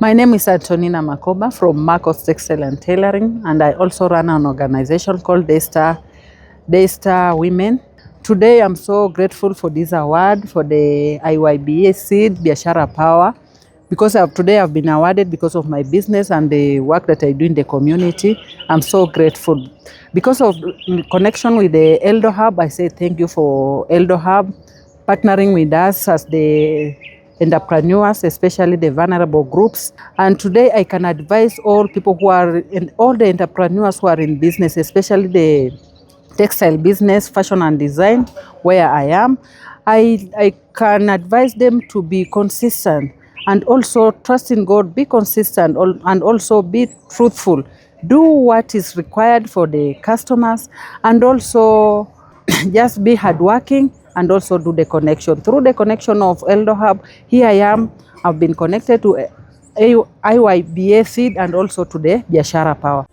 My name is Antonina Makoba from Makos, Textile and Tailoring, and I also run an organization called Daystar Women. Today I'm so grateful for this award for the IYBA seed Biashara Pawa, because today I've been awarded because of my business and the work that I do in the community. I'm so grateful. Because of connection with the Eldohub, I say thank you for Eldohub partnering with us as the entrepreneurs, especially the vulnerable groups. And today I can advise all people who are in, all the entrepreneurs who are in business, especially the textile business, fashion and design, where I am. I can advise them to be consistent and also trust in God, be consistent and also be truthful. Do what is required for the customers and also just be hardworking and also do the connection. Through the connection of Eldohub, here I am. I've been connected to IYBA seed and also to the Biashara Power.